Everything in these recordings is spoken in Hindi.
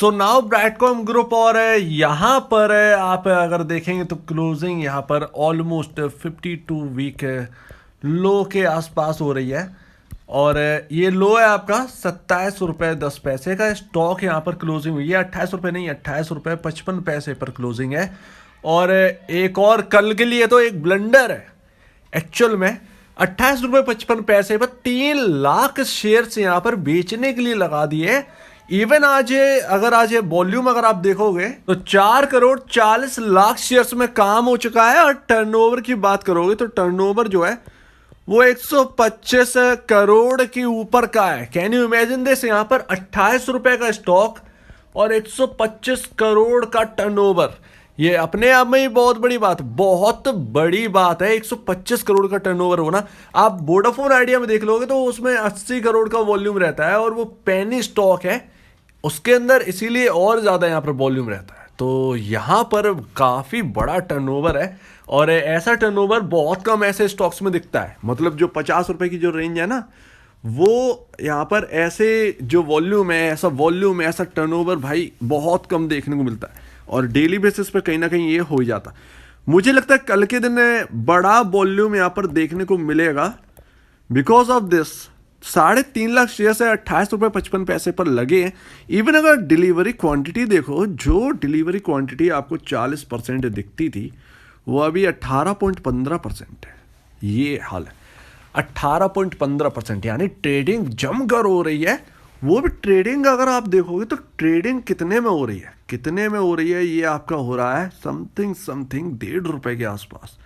सो नाउ ब्राइटकॉम ग्रुप और यहाँ पर आप अगर देखेंगे तो क्लोजिंग यहाँ पर ऑलमोस्ट 52 वीक लो के आसपास हो रही है। और ये लो है आपका 27 रुपये 10 पैसे का। स्टॉक यहाँ पर क्लोजिंग हुई है 28 रुपये नहीं, 28 रुपये 55 पैसे पर क्लोजिंग है। और एक और कल के लिए तो एक ब्लंडर है एक्चुअल में। 28 रुपये 55 पैसे पर 3 लाख शेयर्स यहाँ पर बेचने के लिए लगा दिए। इवन आज आज वॉल्यूम अगर आप देखोगे तो 4 करोड़ 40 लाख शेयर्स में काम हो चुका है। और टर्नओवर की बात करोगे तो टर्नओवर जो है वो 125 करोड़ के ऊपर का है। Can you imagine this? यहाँ पर 28 रुपए का स्टॉक और 125 करोड़ का टर्नओवर, ये अपने आप में ही बहुत बड़ी बात, बहुत बड़ी बात है। 125 करोड़ का टर्नओवर होना। आप वोडाफोन आइडिया में देख लोगे तो उसमें 80 करोड़ का वॉल्यूम रहता है और वो पेनी स्टॉक है उसके अंदर, इसीलिए और ज़्यादा यहाँ पर वॉल्यूम रहता है। तो यहाँ पर काफ़ी बड़ा टर्नओवर है और ऐसा टर्नओवर बहुत कम ऐसे स्टॉक्स में दिखता है। मतलब जो 50 रुपए की जो रेंज है ना, वो यहाँ पर ऐसे जो वॉल्यूम है, ऐसा वॉल्यूम है, ऐसा टर्नओवर भाई बहुत कम देखने को मिलता है। और डेली बेसिस पे कहीं ना कहीं ये हो ही जाता। मुझे लगता है कल के दिन बड़ा वॉल्यूम यहाँ पर देखने को मिलेगा because of this. 3.5 lakh share है 28 रुपये 55 पैसे पर लगे हैं। इवन अगर डिलीवरी क्वांटिटी देखो, जो डिलीवरी क्वांटिटी आपको 40% दिखती थी वो अभी 18.15% है। ये हाल है 18.15%, यानी ट्रेडिंग जमकर हो रही है। वो भी ट्रेडिंग अगर आप देखोगे तो ट्रेडिंग कितने में हो रही है, कितने में हो रही है? ये आपका हो रहा है समथिंग 1.5 रुपए के आसपास।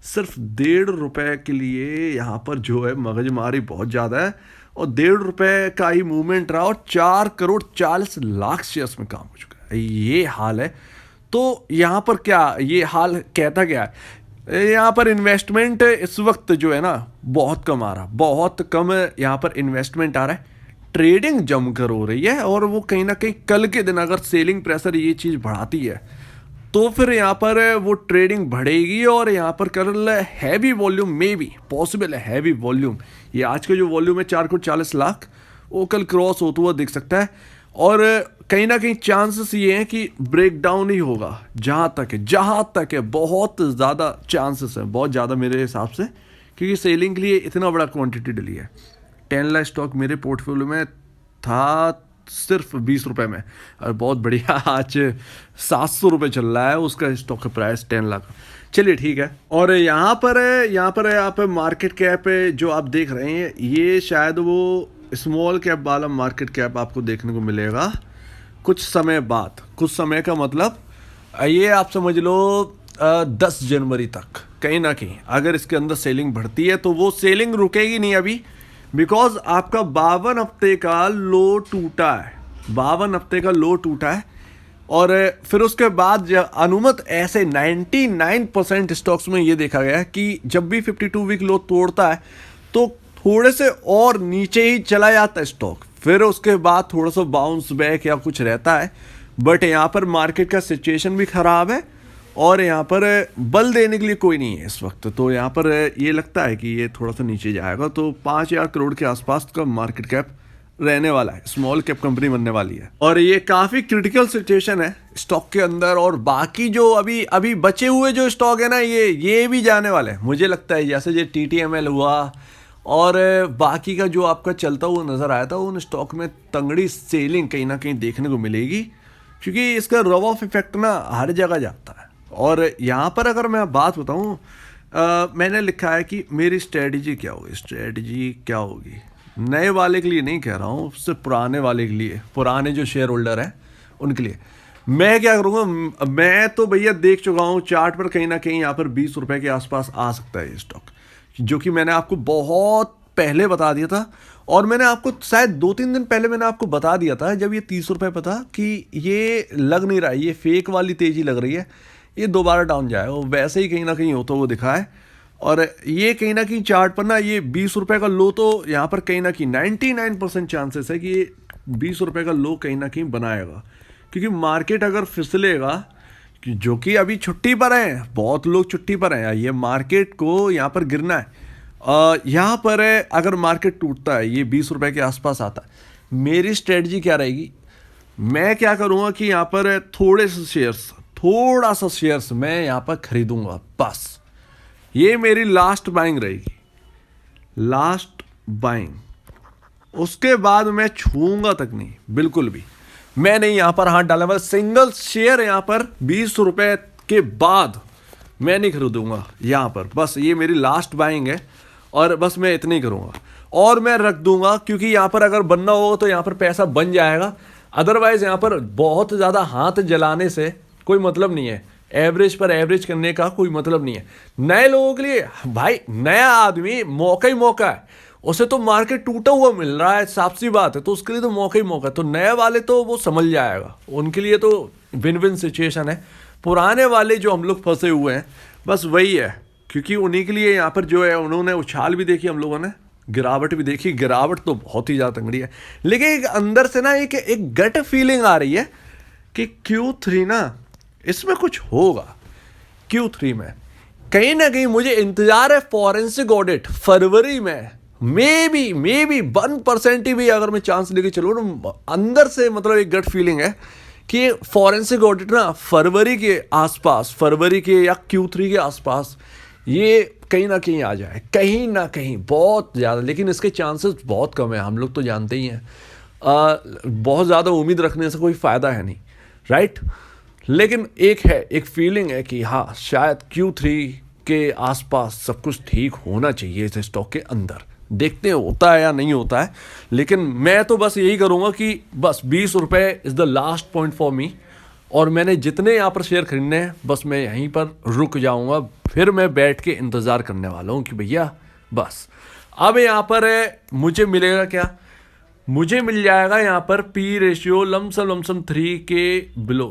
सिर्फ 1.5 रुपए के लिए यहाँ पर जो है मगजमारी बहुत ज़्यादा है। और 1.5 रुपए का ही मूवमेंट रहा और 4 करोड़ 40 लाख शेयर्स में काम हो चुका है। ये हाल है। तो यहाँ पर क्या ये हाल कहता क्या है? यहाँ पर इन्वेस्टमेंट इस वक्त जो है ना बहुत कम आ रहा, बहुत कम यहाँ पर इन्वेस्टमेंट आ रहा है। ट्रेडिंग जमकर हो रही है और वो कहीं ना कहीं कल के दिन अगर सेलिंग प्रेशर ये चीज़ बढ़ाती है तो फिर यहाँ पर वो ट्रेडिंग बढ़ेगी और यहाँ पर कल हैवी वॉल्यूम में भी पॉसिबल है। हैवी वॉल्यूम, ये आज का जो वॉल्यूम है 4 करोड़ 40 लाख, वो कल क्रॉस होता हुआ दिख सकता है। और कहीं ना कहीं चांसेस ये हैं कि ब्रेक डाउन ही होगा। जहाँ तक है बहुत ज़्यादा चांसेस है, बहुत ज़्यादा मेरे हिसाब से, क्योंकि सेलिंग के लिए इतना बड़ा क्वांटिटी डली है। 10 लाख स्टॉक मेरे पोर्टफोलियो में था सिर्फ 20 रुपए में, और बहुत बढ़िया आज 700 रुपये चल रहा है उसका स्टॉक का प्राइस 10 लाख। चलिए ठीक है। और यहाँ पर आप मार्केट कैप जो आप देख रहे हैं ये शायद वो स्मॉल कैप वाला मार्केट कैप आपको देखने को मिलेगा कुछ समय बाद। कुछ समय का मतलब ये आप समझ लो 10 जनवरी तक कहीं ना कहीं अगर इसके अंदर सेलिंग बढ़ती है तो वो सेलिंग रुकेगी नहीं अभी, बिकॉज आपका 52 हफ्ते का लो टूटा है। 52 हफ्ते का लो टूटा है और फिर उसके बाद अनुमत ऐसे 99% स्टॉक्स में ये देखा गया है कि जब भी 52 वीक लो तोड़ता है तो थोड़े से और नीचे ही चला जाता है स्टॉक, फिर उसके बाद थोड़ा सा बाउंस बैक या कुछ रहता है। बट यहाँ पर मार्केट का सिचुएशन भी ख़राब है और यहाँ पर बल देने के लिए कोई नहीं है इस वक्त। तो यहाँ पर ये लगता है कि ये थोड़ा सा नीचे जाएगा। तो 5,000 करोड़ के आसपास का मार्केट कैप रहने वाला है, स्मॉल कैप कंपनी बनने वाली है। और ये काफ़ी क्रिटिकल सिचुएशन है स्टॉक के अंदर। और बाकी जो अभी बचे हुए जो स्टॉक है ना ये भी जाने वाले हैं मुझे लगता है। जैसे ये TTML हुआ और बाकी का जो आपका चलता हुआ नज़र आया था, उन स्टॉक में तंगड़ी सेलिंग कहीं ना कहीं देखने को मिलेगी, क्योंकि इसका रव ऑफ इफेक्ट ना हर जगह जाता है। और यहाँ पर अगर मैं बात बताऊँ, मैंने लिखा है कि मेरी स्ट्रेटजी क्या होगी। नए वाले के लिए नहीं कह रहा हूँ, उससे पुराने वाले के लिए, पुराने जो शेयर होल्डर हैं उनके लिए मैं क्या करूँगा। मैं तो भैया देख चुका हूँ चार्ट पर कहीं ना कहीं यहाँ पर 20 रुपये के आसपास आ सकता है ये स्टॉक, जो कि मैंने आपको बहुत पहले बता दिया था। और मैंने आपको शायद 2-3 दिन पहले मैंने आपको बता दिया था जब ये 30 रुपये पर था कि ये लग नहीं रहा है, ये फेक वाली तेज़ी लग रही है, ये दोबारा डाउन जाए। वो वैसे ही कहीं ना कहीं होता वो दिखा है। और ये कहीं ना कहीं चार्ट पर ना ये 20 रुपये का लो तो यहाँ पर कहीं ना कहीं 99% चांसेस है कि ये 20 रुपये का लो कहीं ना कहीं बनाएगा, क्योंकि मार्केट अगर फिसलेगा, जो कि अभी छुट्टी पर है, बहुत लोग छुट्टी पर हैं, ये मार्केट को यहाँ पर गिरना है। यहाँ पर अगर मार्केट टूटता है, ये 20 रुपये के आसपास आता है, मेरी स्ट्रेटजी क्या रहेगी? मैं क्या करूँगा कि यहाँ पर थोड़ा सा शेयर्स मैं यहाँ पर खरीदूंगा बस। ये मेरी लास्ट बाइंग रहेगी, लास्ट बाइंग। उसके बाद मैं छूऊंगा तक नहीं, बिल्कुल भी मैं नहीं यहाँ पर हाथ डालूंगा। सिंगल शेयर यहाँ पर 20 रुपए के बाद मैं नहीं खरीदूंगा यहाँ पर। बस ये मेरी लास्ट बाइंग है और बस मैं इतना ही करूँगा और मैं रख दूंगा, क्योंकि यहाँ पर अगर बनना होगा तो यहाँ पर पैसा बन जाएगा। अदरवाइज यहाँ पर बहुत ज़्यादा हाथ जलाने से कोई मतलब नहीं है, एवरेज पर एवरेज करने का कोई मतलब नहीं है। नए लोगों के लिए भाई, नया आदमी मौका ही मौका है, उसे तो मार्केट टूटा हुआ मिल रहा है, साफ सी बात है, तो उसके लिए तो मौका ही मौका है। तो नए वाले तो वो समझ जाएगा, उनके लिए तो विन विन सिचुएशन है। पुराने वाले जो हम लोग फंसे हुए हैं बस वही है, क्योंकि उन्हीं के लिए यहाँ पर जो है उन्होंने उछाल भी देखी, हम लोगों ने गिरावट भी देखी। गिरावट तो बहुत ही ज़्यादा तंगड़ी है, लेकिन एक अंदर से ना एक गट फीलिंग आ रही है कि Q3 ना इसमें कुछ होगा। Q3 में कहीं ना कहीं मुझे इंतजार है फॉरेंसिक ऑडिट फरवरी में। मे बी 1% ही भी अगर मैं चांस लेके चलूँ ना, अंदर से मतलब एक गट फीलिंग है कि फॉरेंसिक ऑडिट ना फरवरी के आसपास, फरवरी के या Q3 के आसपास ये कहीं ना कहीं आ जाए, कहीं ना कहीं बहुत ज़्यादा। लेकिन इसके चांसेस बहुत कम है, हम लोग तो जानते ही हैं। बहुत ज़्यादा उम्मीद रखने से कोई फ़ायदा है नहीं, राइट। लेकिन एक फीलिंग है कि हाँ शायद Q3 के आसपास सब कुछ ठीक होना चाहिए इस स्टॉक के अंदर। देखते हैं होता है या नहीं होता है, लेकिन मैं तो बस यही करूँगा कि बस 20 रुपये is the last point for me. और मैंने जितने यहाँ पर शेयर खरीदने हैं बस मैं यहीं पर रुक जाऊँगा, फिर मैं बैठ के इंतज़ार करने वाला हूँ कि भैया बस अब यहाँ पर मुझे मिलेगा क्या। मुझे मिल जाएगा यहाँ पर पी रेशियो लमसम 3 के बिलो,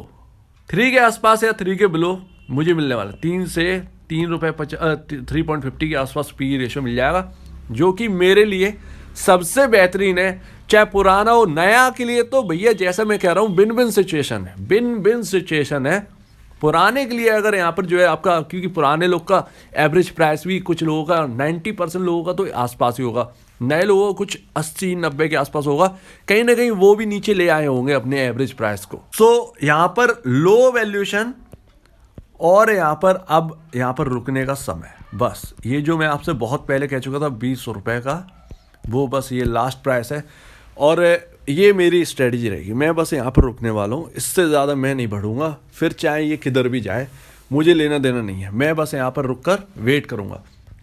3 के आसपास या 3 के बिलो मुझे मिलने वाला। 3 से 3.50 के आसपास पी रेशियो मिल जाएगा, जो कि मेरे लिए सबसे बेहतरीन है। चाहे पुराना हो नया के लिए तो भैया जैसा मैं कह रहा हूँ बिन बिन सिचुएशन है। पुराने के लिए अगर यहाँ पर जो है आपका, क्योंकि पुराने लोग का एवरेज प्राइस भी कुछ लोगों का 90% लोगों का तो आसपास ही होगा, नए लोगों को कुछ 80-90 के आसपास होगा, कहीं ना कहीं वो भी नीचे ले आए होंगे अपने एवरेज प्राइस को। सो यहाँ पर लो वैल्यूएशन और यहाँ पर रुकने का समय। बस ये जो मैं आपसे बहुत पहले कह चुका था 20 रुपये का, वो बस ये लास्ट प्राइस है और ये मेरी स्ट्रेटजी रहेगी। मैं बस यहाँ पर रुकने वाला हूँ, इससे ज़्यादा मैं नहीं बढ़ूँगा, फिर चाहे ये किधर भी जाए मुझे लेना देना नहीं है। मैं बस यहाँ पर रुक कर वेट करूँगा,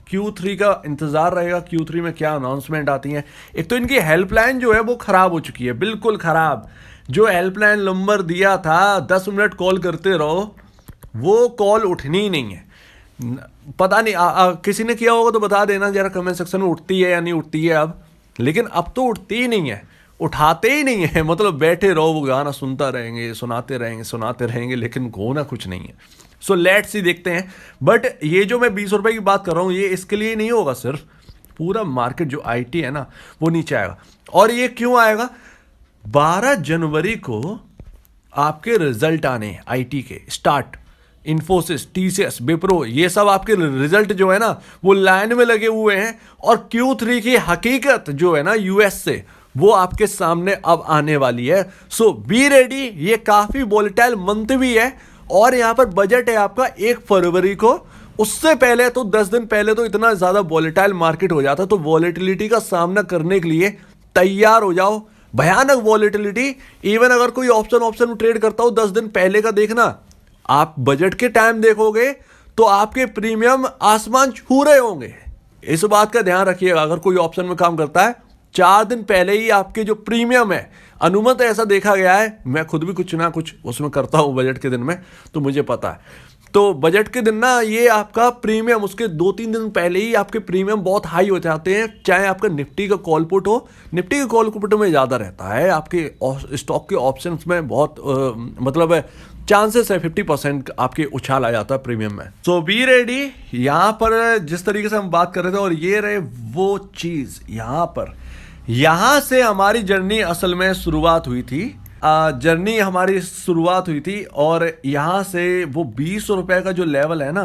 Q3 का इंतज़ार रहेगा। Q3 में क्या अनाउंसमेंट आती हैं। एक तो इनकी हेल्पलाइन जो है वो ख़राब हो चुकी है, बिल्कुल ख़राब। जो हेल्पलाइन नंबर दिया था 10 मिनट कॉल करते रहो, वो कॉल उठनी ही नहीं है। पता नहीं किसी ने किया होगा तो बता देना जरा कमेंट सेक्शन में, उठती है या नहीं उठती है अब। लेकिन अब तो उठती ही नहीं है, उठाते ही नहीं है। मतलब बैठे रहो, वो गाना सुनाते रहेंगे, लेकिन होना कुछ नहीं है। सो लेट्स सी, देखते हैं। बट ये जो मैं 20 रुपए की बात कर रहा हूँ ये इसके लिए नहीं होगा, सिर्फ पूरा मार्केट जो IT है ना वो नीचे आएगा। और ये क्यों आएगा, 12 जनवरी को आपके रिजल्ट आने IT के स्टार्ट। इन्फोसिस, TCS, विप्रो, ये सब आपके रिजल्ट जो है ना वो लाइन में लगे हुए हैं। और Q3 की हकीकत जो है ना US से, वो आपके सामने अब आने वाली है। सो बी रेडी। ये काफी वोलेटाइल मंथ भी है और यहाँ पर बजट है आपका 1 फरवरी को। उससे पहले तो 10 दिन पहले तो इतना ज्यादा वोलेटाइल मार्केट हो जाता, तो वोलेटिलिटी का सामना करने के लिए तैयार हो जाओ। भयानक वोलेटिलिटी। इवन अगर कोई ऑप्शन ट्रेड करता हो 10 दिन पहले का देखना, आप बजट के टाइम देखोगे तो आपके प्रीमियम आसमान छू रहे होंगे। इस बात का ध्यान रखिएगा। अगर कोई ऑप्शन में काम करता है 4 दिन पहले ही आपके जो प्रीमियम है, अनुमत ऐसा देखा गया है, मैं खुद भी कुछ ना कुछ उसमें करता हूं बजट के दिन में, तो मुझे पता है। तो बजट के दिन ना ये आपका प्रीमियम उसके 2-3 दिन पहले ही आपके प्रीमियम बहुत हाई हो जाते हैं। चाहे आपका निफ्टी का कॉल पुट हो, निफ्टी के कॉल पुट में ज़्यादा रहता है, आपके स्टॉक के ऑप्शंस में बहुत मतलब चांसेस है 50% आपके उछाल आ जाता है प्रीमियम में। सो बी रेडी। यहाँ पर जिस तरीके से हम बात कर रहे थे और ये रहे वो चीज़, यहाँ से हमारी जर्नी असल में शुरुआत हुई थी। और यहाँ से वो 20 रुपए का जो लेवल है ना,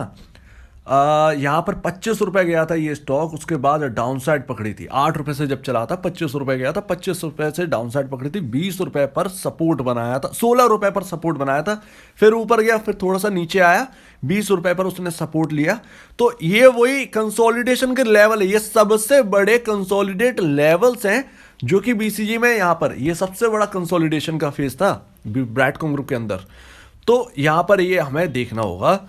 यहाँ पर 25 रुपए गया था ये स्टॉक, उसके बाद डाउन साइड पकड़ी थी। 8 रुपए से जब चला था 25 रुपए गया था, 25 रुपए से डाउन साइड पकड़ी थी, 20 रुपए पर सपोर्ट बनाया था, 16 रुपए पर सपोर्ट बनाया था, फिर ऊपर गया, फिर थोड़ा सा नीचे आया, 20 रुपए पर उसने सपोर्ट लिया। तो ये वही कंसोलिडेशन के लेवल है, ये सबसे बड़े कंसोलिडेट लेवल्स हैं जो कि बीसीजी में यहाँ पर ये सबसे बड़ा कंसोलिडेशन का फेज था ब्रैडकॉम ग्रुप के अंदर। तो यहाँ पर ये हमें देखना होगा।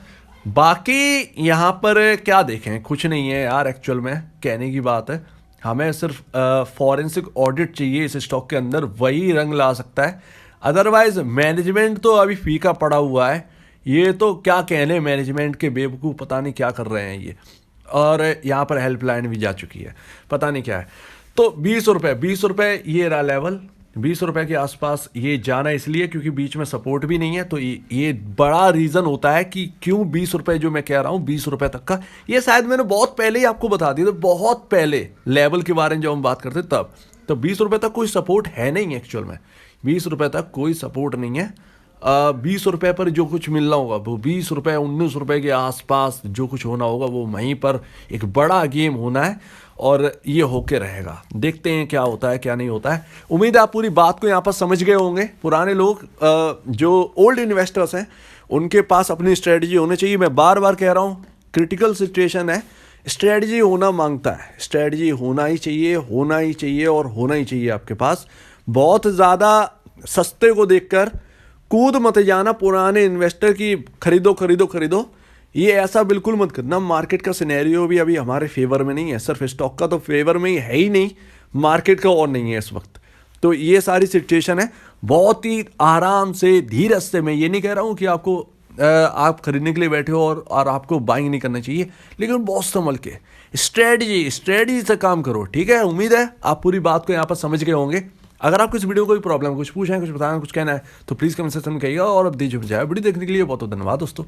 बाकी यहाँ पर क्या देखें, कुछ नहीं है यार, एक्चुअल में कहने की बात है, हमें सिर्फ फॉरेंसिक ऑडिट चाहिए इस स्टॉक के अंदर, वही रंग ला सकता है। अदरवाइज मैनेजमेंट तो अभी फीका पड़ा हुआ है, ये तो क्या कहने मैनेजमेंट के बेवकूफ़, पता नहीं क्या कर रहे हैं ये। और यहाँ पर हेल्पलाइन भी जा चुकी है, पता नहीं क्या है। तो 20 रुपये ये रहा लेवल, 20 रुपए के आसपास ये जाना इसलिए क्योंकि बीच में सपोर्ट भी नहीं है। तो ये बड़ा रीज़न होता है कि क्यों 20 रुपए जो मैं कह रहा हूँ 20 रुपए तक का, ये शायद मैंने बहुत पहले ही आपको बता दिया था, बहुत पहले लेवल के बारे में जब हम बात करते तब। तो 20 रुपए तक कोई सपोर्ट है नहीं एक्चुअल में, 20 रुपए तक कोई सपोर्ट नहीं है। 20 रुपए पर जो कुछ मिलना होगा वो 20 रुपए 19 रुपए के आसपास जो कुछ होना होगा वो वहीं पर एक बड़ा गेम होना है, और ये होके रहेगा। देखते हैं क्या होता है क्या नहीं होता है। उम्मीद है आप पूरी बात को यहाँ पर समझ गए होंगे। पुराने लोग जो ओल्ड इन्वेस्टर्स हैं उनके पास अपनी स्ट्रेटजी होनी चाहिए। मैं बार बार कह रहा हूँ, क्रिटिकल सिचुएशन है, स्ट्रेटजी होना मांगता है, स्ट्रेटजी होना ही चाहिए, होना ही चाहिए और होना ही चाहिए आपके पास। बहुत ज़्यादा सस्ते को देखकर कूद मत जाना पुराने इन्वेस्टर की, खरीदो खरीदो खरीदो, ये ऐसा बिल्कुल मत करना। मार्केट का सिनेरियो भी अभी हमारे फेवर में नहीं है, सिर्फ स्टॉक का तो फेवर में ही है ही नहीं, मार्केट का और नहीं है इस वक्त। तो ये सारी सिचुएशन है, बहुत ही आराम से धीरज से, मैं ये नहीं कह रहा हूँ कि आपको आप खरीदने के लिए बैठे हो और आपको बाइंग नहीं करना चाहिए, लेकिन बहुत संभल के स्ट्रेटजी से काम करो, ठीक है। उम्मीद है आप पूरी बात को यहाँ पर समझ गए होंगे। अगर आपको इस वीडियो कोई प्रॉब्लम, कुछ पूछना है, कुछ बताना, कुछ कहना है तो प्लीज़ कमेंट सेक्शन में कहिएगा। और अब दीजिए वीडियो देखने के लिए बहुत बहुत धन्यवाद दोस्तों।